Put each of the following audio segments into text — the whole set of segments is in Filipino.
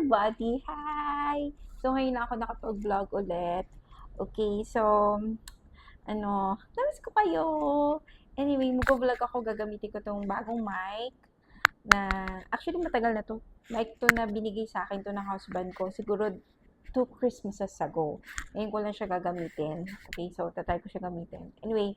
everybody! Hi! So, ngayon lang ako nakapag-vlog ulit. Okay, so, namiss ko kayo! Anyway, mag-vlog ako, gagamitin ko tong bagong mic na, actually matagal na to. Mic to na binigay sa akin to ng husband ko. Siguro 2 Christmases ago. Ngayon ko lang siya gagamitin. Okay, so tatry ko siya gamitin. Anyway,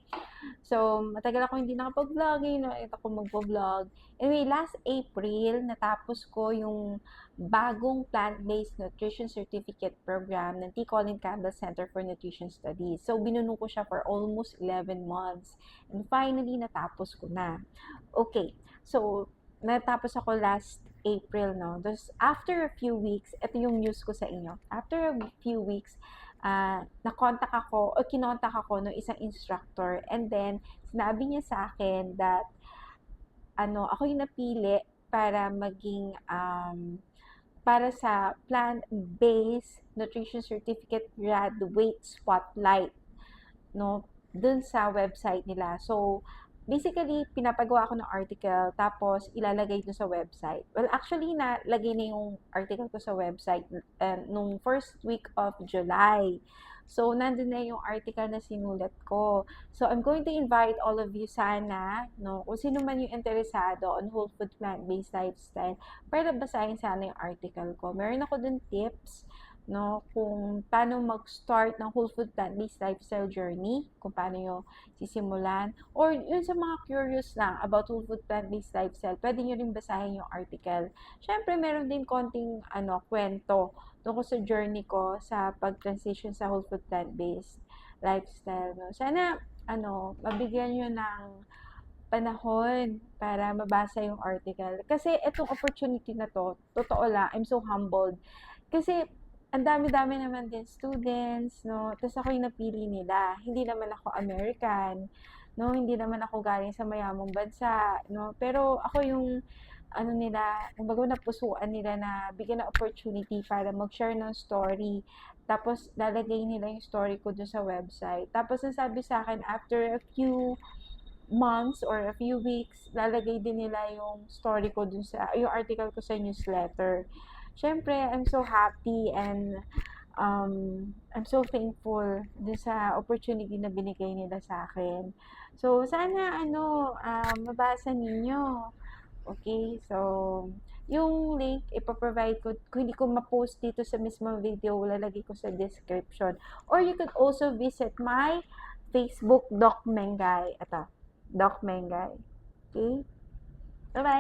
so matagal ako hindi nakapag-vlog. Ngayon na ako mag-vlog. Anyway, last April, natapos ko yung bagong plant-based nutrition certificate program ng T. Colin Campbell Center for Nutrition Studies. So, binuno ko siya for almost 11 months. And finally, natapos ko na. Okay, so natapos ako last April, no? Tapos, after a few weeks, ito yung news ko sa inyo. After a few weeks, nakontak ako, o kinontak ako ng isang instructor, and then, sinabi niya sa akin that, ako yung napili para maging, para sa plant-based nutrition certificate graduate spotlight, no, dun sa website nila. So, basically, pinapagawa ko ng article, tapos ilalagay dun sa website. Well, actually, nalagay na yung article ko sa website nung first week of July. So, nandun na yung article na sinulat ko. So, I'm going to invite all of you sana, no, kung sino man yung interesado on whole food plant-based lifestyle, para basahin sana yung article ko. Meron ako dun tips, no, kung paano mag-start ng whole food plant-based lifestyle journey, kung paano yung sisimulan, or yun sa mga curious lang about whole food plant-based lifestyle, pwede nyo rin basahin yung article. Syempre, meron din konting kwento tungkol sa journey ko sa pag-transition sa whole food plant-based lifestyle. No? Sana, mabigyan nyo ng panahon para mabasa yung article. Kasi itong opportunity na to, totoo lang, I'm so humbled. Kasi ang dami-dami naman din students, no? Tapos ako yung napili nila. Hindi naman ako American, no? Hindi naman ako galing sa mayamang bansa, no? Pero ako yung nila, kumbaga napusuan nila na bigyan ng opportunity para mag-share ng story. Tapos lalagay nila yung story ko dun sa website. Tapos nasabi sa akin, after a few months or a few weeks, lalagay din nila yung story ko dun sa, yung article ko sa newsletter. Siyempre, I'm so happy and I'm so thankful dun sa opportunity na binigay nila sa akin. So, sana, mabasa ninyo. Okay, so, yung link, ipaprovide ko, kung hindi ko ma-post dito sa mismong video, lalagay ko sa description. Or you could also visit my Facebook, Doc Mengay. Ito, Doc Mengay. Okay? Bye-bye!